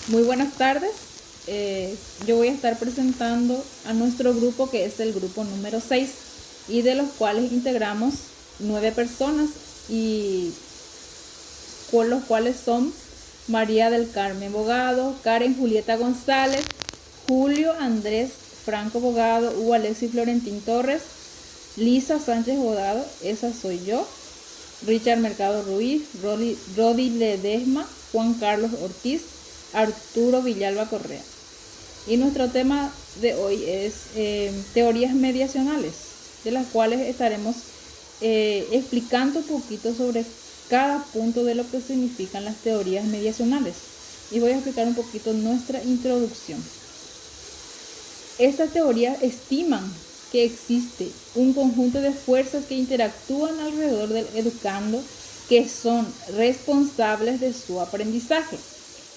Muy buenas tardes. Yo voy a estar presentando a nuestro grupo, que es el grupo número 6, y de los cuales integramos 9 personas, y por los cuales son María del Carmen Bogado, Karen Julieta González, Julio Andrés Franco Bogado, Hugo Alexis Florentín Torres, Lisa Sánchez Bogado, esa soy yo, Richard Mercado Ruiz, Rodi Ledesma, Juan Carlos Ortiz, Arturo Villalba Correa. Y nuestro tema de hoy es teorías mediacionales, de las cuales estaremos explicando un poquito sobre cada punto de lo que significan las teorías mediacionales. Y voy a explicar un poquito nuestra introducción. Estas teorías estiman que existe un conjunto de fuerzas que interactúan alrededor del educando, que son responsables de su aprendizaje.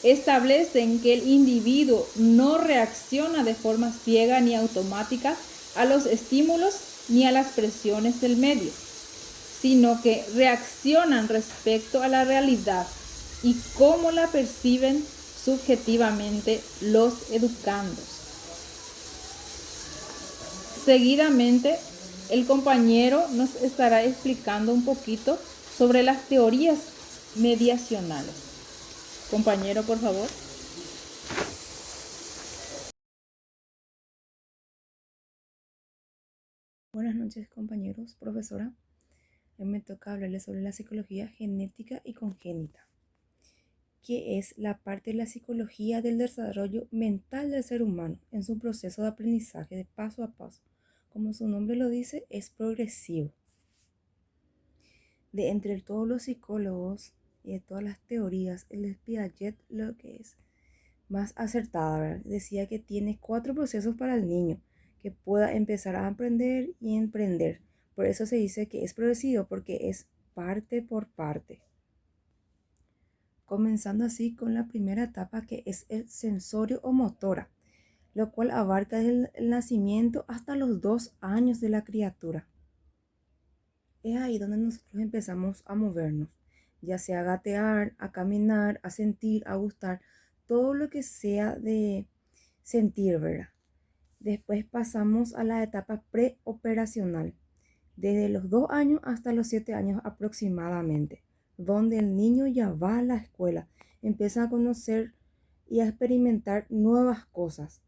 Establecen que el individuo no reacciona de forma ciega ni automática a los estímulos ni a las presiones del medio, sino que reaccionan respecto a la realidad y cómo la perciben subjetivamente los educandos. Seguidamente, el compañero nos estará explicando un poquito sobre las teorías mediacionales. Compañero, por favor. Buenas noches, compañeros, profesora. Hoy me toca hablarles sobre la psicología genética y congénita, que es la parte de la psicología del desarrollo mental del ser humano en su proceso de aprendizaje de paso a paso. Como su nombre lo dice, es progresivo. De entre todos los psicólogos y de todas las teorías, el Piaget lo que es más acertada, ¿verdad? Decía que tiene 4 procesos para el niño, que pueda empezar a aprender y emprender. Por eso se dice que es progresivo, porque es parte por parte. Comenzando así con la primera etapa, que es el sensorio o motora, lo cual abarca desde el nacimiento hasta los 2 años de la criatura. Es ahí donde nosotros empezamos a movernos, ya sea a gatear, a caminar, a sentir, a gustar, todo lo que sea de sentir, ¿verdad? Después pasamos a la etapa preoperacional, desde los 2 años hasta los 7 años aproximadamente, donde el niño ya va a la escuela, empieza a conocer y a experimentar nuevas cosas.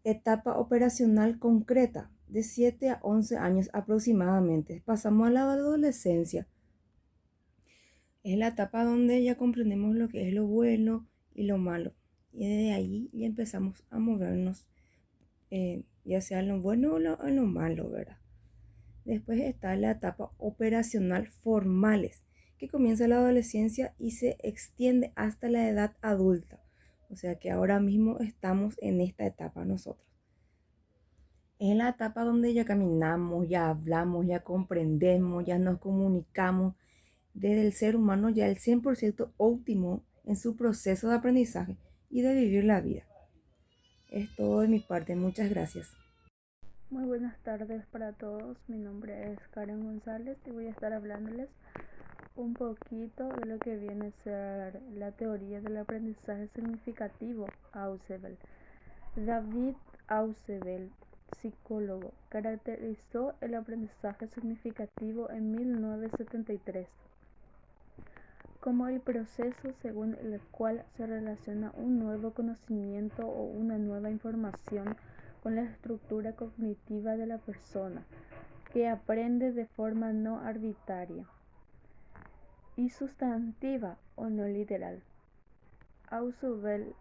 Etapa operacional concreta, de 7 a 11 años aproximadamente. Pasamos a la adolescencia. Es la etapa donde ya comprendemos lo que es lo bueno y lo malo. Y desde ahí ya empezamos a movernos, ya sea en lo bueno o en lo malo, ¿verdad? Después está la etapa operacional formales, que comienza en la adolescencia y se extiende hasta la edad adulta. O sea que ahora mismo estamos en esta etapa nosotros. Es la etapa donde ya caminamos, ya hablamos, ya comprendemos, ya nos comunicamos. Desde el ser humano ya el 100% óptimo en su proceso de aprendizaje y de vivir la vida. Es todo de mi parte. Muchas gracias. Muy buenas tardes para todos, mi nombre es Karen González y voy a estar hablándoles un poquito de lo que viene a ser la teoría del aprendizaje significativo, Ausubel. David Ausubel, psicólogo, caracterizó el aprendizaje significativo en 1973 como el proceso según el cual se relaciona un nuevo conocimiento o una nueva información con la estructura cognitiva de la persona, que aprende de forma no arbitraria y sustantiva o no literal. Ausubel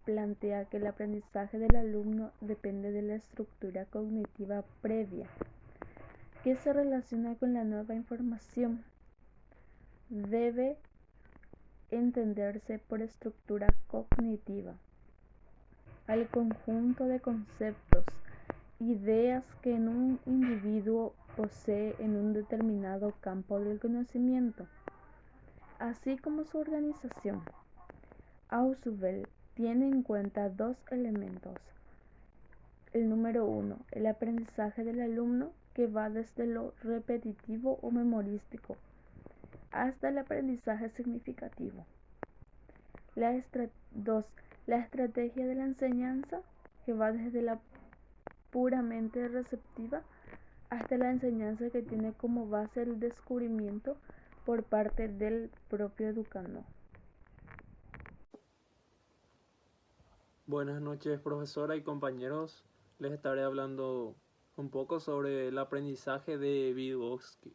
plantea que el aprendizaje del alumno depende de la estructura cognitiva previa, que se relaciona con la nueva información. Debe entenderse por estructura cognitiva al conjunto de conceptos, ideas que un individuo posee en un determinado campo del conocimiento, así como su organización. Ausubel tiene en cuenta dos elementos. El número 1, el aprendizaje del alumno, que va desde lo repetitivo o memorístico hasta el aprendizaje significativo. 2. La estrategia de la enseñanza, que va desde la puramente receptiva hasta la enseñanza que tiene como base el descubrimiento por parte del propio educando. Buenas noches, profesora y compañeros. Les estaré hablando un poco sobre el aprendizaje de Vygotsky.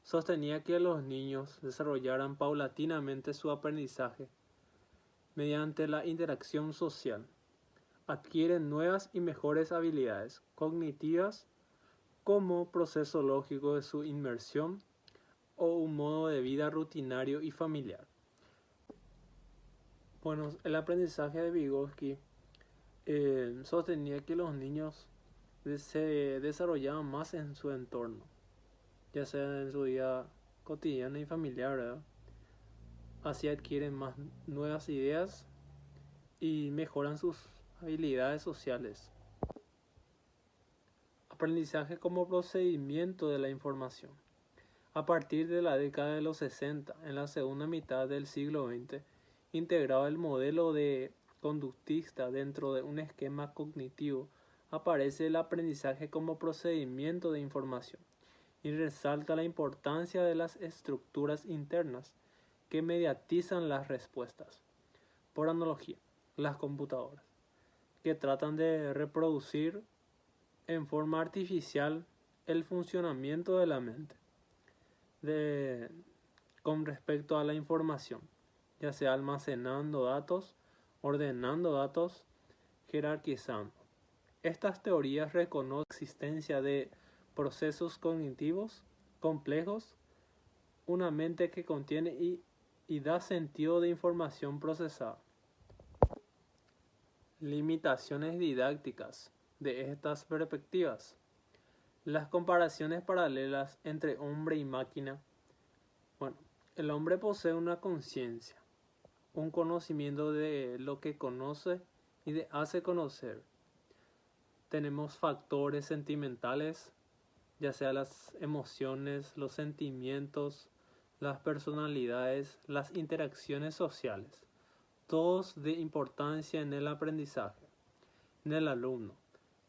Sostenía que los niños desarrollaran paulatinamente su aprendizaje mediante la interacción social. Adquieren nuevas y mejores habilidades cognitivas como proceso lógico de su inmersión o un modo de vida rutinario y familiar. Bueno, el aprendizaje de Vygotsky sostenía que los niños se desarrollaban más en su entorno, ya sea en su vida cotidiana y familiar, ¿verdad? Así adquieren más nuevas ideas y mejoran sus habilidades sociales. Aprendizaje como procedimiento de la información. A partir de la década de los 60, en la segunda mitad del siglo XX, integrado el modelo de conductista dentro de un esquema cognitivo, aparece el aprendizaje como procedimiento de información y resalta la importancia de las estructuras internas que mediatizan las respuestas. Por analogía, las computadoras, que tratan de reproducir en forma artificial el funcionamiento de la mente con respecto a la información, ya sea almacenando datos, ordenando datos, jerarquizando. Estas teorías reconocen la existencia de procesos cognitivos complejos, una mente que contiene y da sentido de información procesada. Limitaciones didácticas de estas perspectivas. Las comparaciones paralelas entre hombre y máquina. Bueno, el hombre posee una conciencia, un conocimiento de lo que conoce y de hace conocer. Tenemos factores sentimentales, ya sea las emociones, los sentimientos, las personalidades, las interacciones sociales, todos de importancia en el aprendizaje, en el alumno.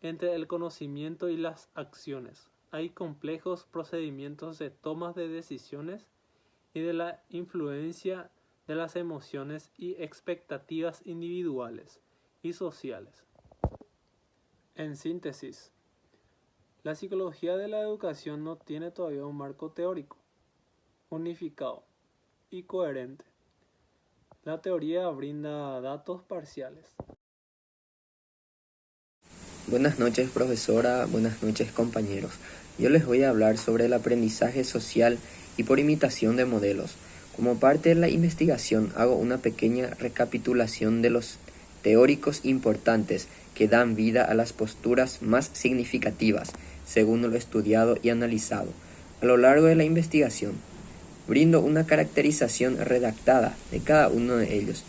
Entre el conocimiento y las acciones hay complejos procedimientos de tomas de decisiones y de la influencia de las emociones y expectativas individuales y sociales. En síntesis, la psicología de la educación no tiene todavía un marco teórico unificado y coherente. La teoría brinda datos parciales. Buenas noches, profesora, buenas noches, compañeros. Yo les voy a hablar sobre el aprendizaje social y por imitación de modelos. Como parte de la investigación hago una pequeña recapitulación de los teóricos importantes que dan vida a las posturas más significativas, según lo estudiado y analizado. A lo largo de la investigación, brindo una caracterización redactada de cada uno de ellos.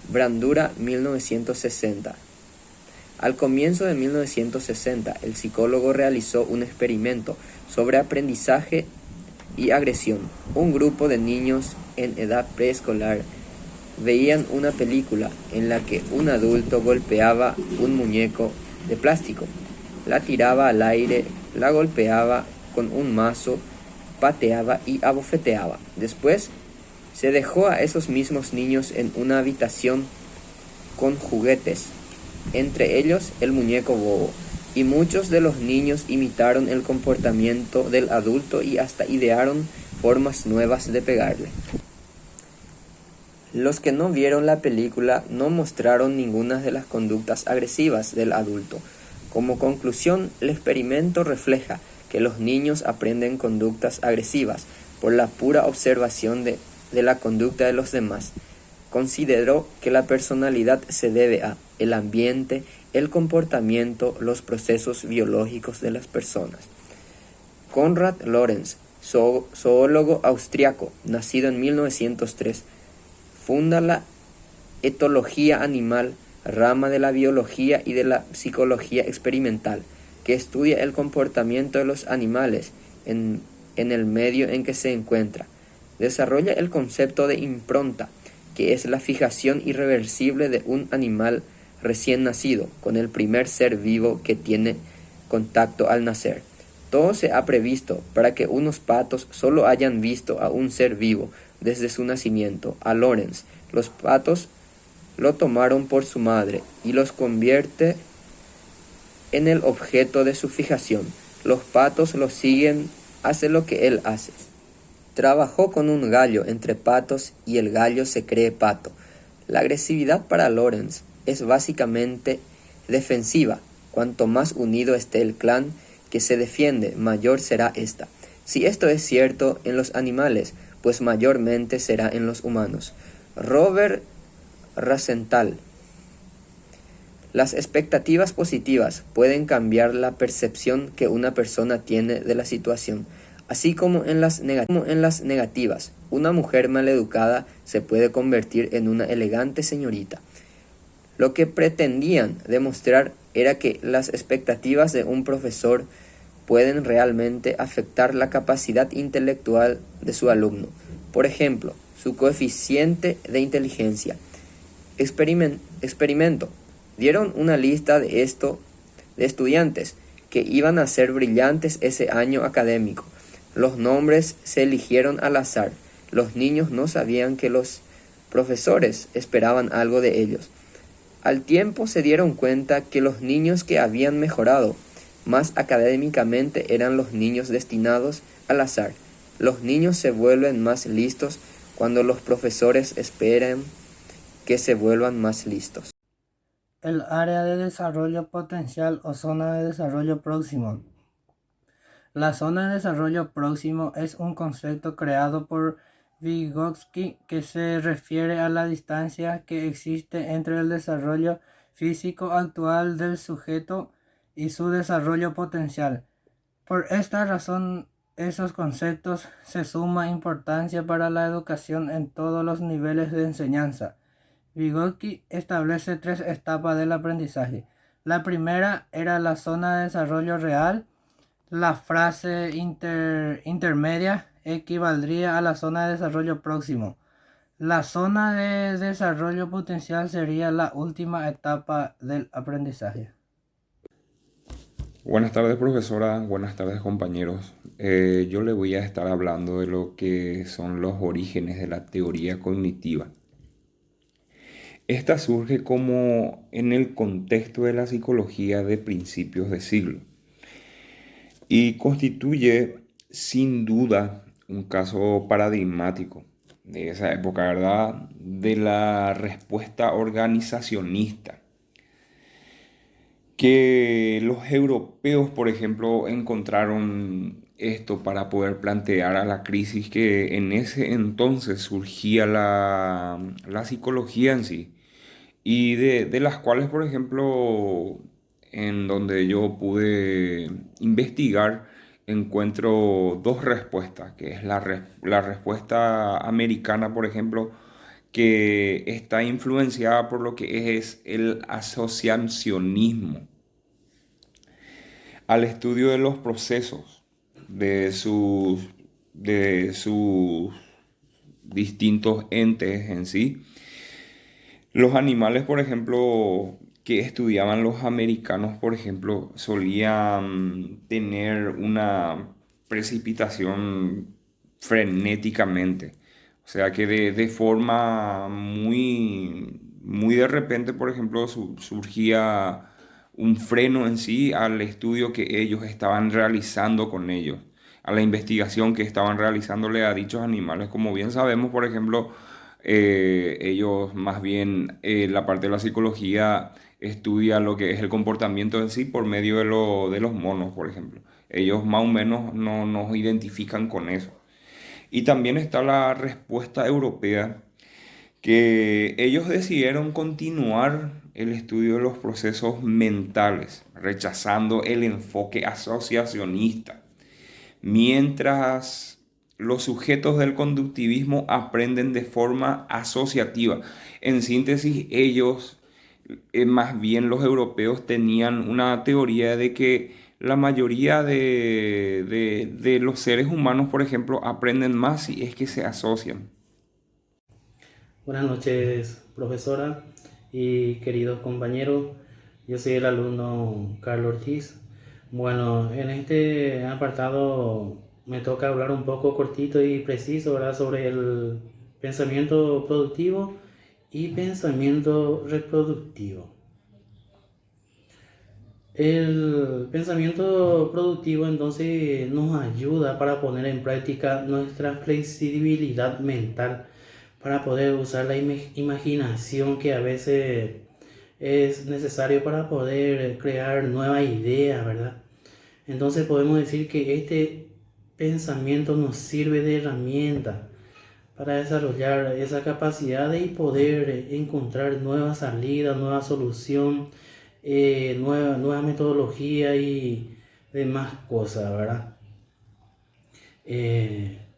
Brandura, 1960. Al comienzo de 1960, el psicólogo realizó un experimento sobre aprendizaje y agresión. Un grupo de niños en edad preescolar veían una película en la que un adulto golpeaba un muñeco de plástico, la tiraba al aire, la golpeaba con un mazo, pateaba y abofeteaba. Después, se dejó a esos mismos niños en una habitación con juguetes, entre ellos el muñeco bobo, y muchos de los niños imitaron el comportamiento del adulto y hasta idearon formas nuevas de pegarle. Los que no vieron la película no mostraron ninguna de las conductas agresivas del adulto. Como conclusión, el experimento refleja que los niños aprenden conductas agresivas por la pura observación de la conducta de los demás. Consideró que la personalidad se debe a el ambiente, el comportamiento, los procesos biológicos de las personas. Konrad Lorenz, zoólogo austriaco, nacido en 1903, funda la etología animal, rama de la biología y de la psicología experimental, que estudia el comportamiento de los animales en el medio en que se encuentra. Desarrolla el concepto de impronta, que es la fijación irreversible de un animal recién nacido con el primer ser vivo que tiene contacto al nacer. Todo se ha previsto para que unos patos solo hayan visto a un ser vivo desde su nacimiento, a Lorenz. Los patos lo tomaron por su madre y los convierte en el objeto de su fijación. Los patos lo siguen, hace lo que él hace. Trabajó con un gallo entre patos y el gallo se cree pato. La agresividad para Lorenz es básicamente defensiva. Cuanto más unido esté el clan que se defiende, mayor será esta. Si esto es cierto en los animales, pues mayormente será en los humanos. Robert Rosenthal. Las expectativas positivas pueden cambiar la percepción que una persona tiene de la situación, así como en las negativas. Una mujer maleducada se puede convertir en una elegante señorita. Lo que pretendían demostrar era que las expectativas de un profesor pueden realmente afectar la capacidad intelectual de su alumno. Por ejemplo, su coeficiente de inteligencia. Experimento. Dieron una lista de estudiantes que iban a ser brillantes ese año académico. Los nombres se eligieron al azar. Los niños no sabían que los profesores esperaban algo de ellos. Al tiempo se dieron cuenta que los niños que habían mejorado más académicamente eran los niños destinados al azar. Los niños se vuelven más listos cuando los profesores esperan que se vuelvan más listos. El área de desarrollo potencial o zona de desarrollo próximo. La zona de desarrollo próximo es un concepto creado por Vygotsky que se refiere a la distancia que existe entre el desarrollo físico actual del sujeto y su desarrollo potencial. Por esta razón, esos conceptos se suma importancia para la educación en todos los niveles de enseñanza. Vygotsky establece 3 etapas del aprendizaje. La primera era la zona de desarrollo real. La fase intermedia equivaldría a la zona de desarrollo próximo. La zona de desarrollo potencial sería la última etapa del aprendizaje. Buenas tardes, profesora. Buenas tardes, compañeros. Yo le voy a estar hablando de lo que son los orígenes de la teoría cognitiva. Esta surge como en el contexto de la psicología de principios de siglo y constituye sin duda un caso paradigmático de esa época, ¿verdad? De la respuesta organizacionista que los europeos, por ejemplo, encontraron esto para poder plantear a la crisis que en ese entonces surgía la psicología en sí, y de las cuales, por ejemplo, en donde yo pude investigar, encuentro 2 respuestas, que es la respuesta americana, por ejemplo, que está influenciada por lo que es el asociacionismo, al estudio de los procesos de sus distintos entes en sí. Los animales, por ejemplo, que estudiaban los americanos, por ejemplo, solían tener una precipitación frenéticamente. O sea que de forma muy de repente, por ejemplo, surgía un freno en sí al estudio que ellos estaban realizando con ellos, a la investigación que estaban realizándole a dichos animales. Como bien sabemos, por ejemplo, ellos más bien, la parte de la psicología estudia lo que es el comportamiento en sí por medio de los monos, por ejemplo. Ellos más o menos no nos identifican con eso. Y también está la respuesta europea, que ellos decidieron continuar el estudio de los procesos mentales, rechazando el enfoque asociacionista, mientras los sujetos del conductivismo aprenden de forma asociativa. En síntesis, ellos, más bien los europeos, tenían una teoría de que la mayoría de los seres humanos, por ejemplo, aprenden más si es que se asocian. Buenas noches, profesora y queridos compañeros. Yo soy el alumno Carlos Ortiz. Bueno, en este apartado me toca hablar un poco cortito y preciso, ¿verdad?, sobre el pensamiento productivo y pensamiento reproductivo. El pensamiento productivo entonces nos ayuda para poner en práctica nuestra flexibilidad mental, para poder usar la imaginación que a veces es necesario para poder crear nuevas ideas, ¿verdad? Entonces podemos decir que este pensamiento nos sirve de herramienta para desarrollar esa capacidad de poder encontrar nuevas salidas, nueva solución, nueva metodología y demás cosas, ¿verdad?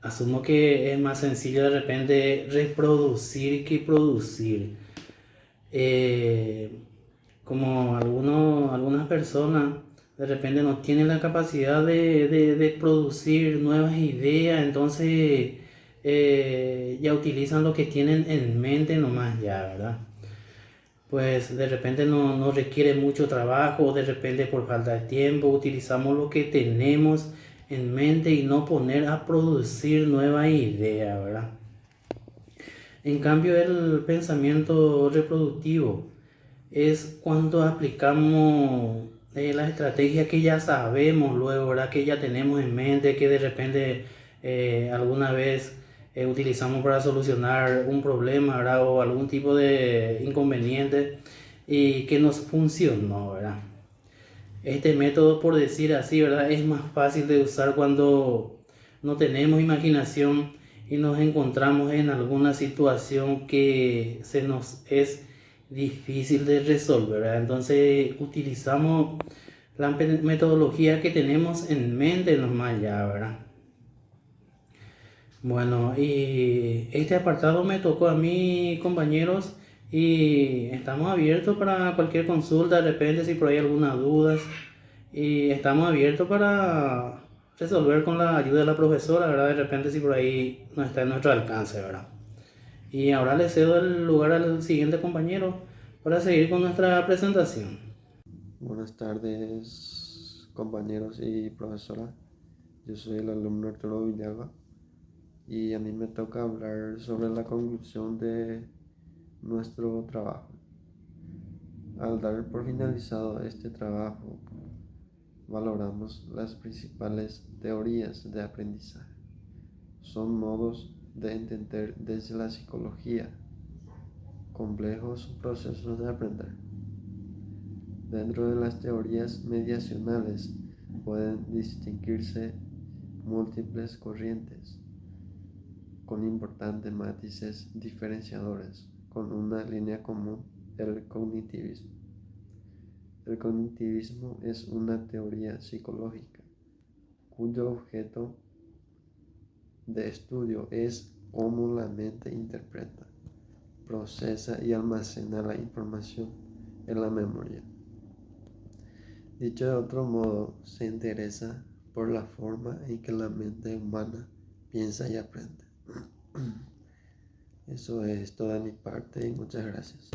Asumo que es más sencillo de repente reproducir que producir. Eh, Como algunas personas de repente no tienen la capacidad de producir nuevas ideas, entonces ya utilizan lo que tienen en mente nomás ya, ¿verdad? Pues de repente no requiere mucho trabajo, o de repente por falta de tiempo utilizamos lo que tenemos en mente y no poner a producir nueva idea, ¿verdad? En cambio, el pensamiento reproductivo es cuando aplicamos las estrategias que ya sabemos luego, ¿verdad?, que ya tenemos en mente, que de repente alguna vez utilizamos para solucionar un problema, ¿verdad?, o algún tipo de inconveniente y que nos funcionó, ¿verdad? Este método, por decir así, ¿verdad?, es más fácil de usar cuando no tenemos imaginación y nos encontramos en alguna situación que se nos es difícil de resolver, ¿verdad? Entonces utilizamos la metodología que tenemos en mente nomás ya, ¿verdad? Bueno, y este apartado me tocó a mí, compañeros, y estamos abiertos para cualquier consulta, de repente si por ahí hay algunas dudas, y estamos abiertos para resolver con la ayuda de la profesora, ¿verdad? De repente si por ahí no está en nuestro alcance, ¿verdad? Y ahora le cedo el lugar al siguiente compañero para seguir con nuestra presentación. Buenas tardes, compañeros y profesora. Yo soy el alumno Arturo Villaga y a mí me toca hablar sobre la conclusión de nuestro trabajo. Al dar por finalizado este trabajo, valoramos las principales teorías de aprendizaje. Son modos de entender desde la psicología complejos procesos de aprender. Dentro de las teorías mediacionales pueden distinguirse múltiples corrientes con importantes matices diferenciadores, con una línea común: el cognitivismo. El cognitivismo es una teoría psicológica cuyo objeto de estudio es cómo la mente interpreta, procesa y almacena la información en la memoria. Dicho de otro modo, se interesa por la forma en que la mente humana piensa y aprende. Eso es toda mi parte y muchas gracias.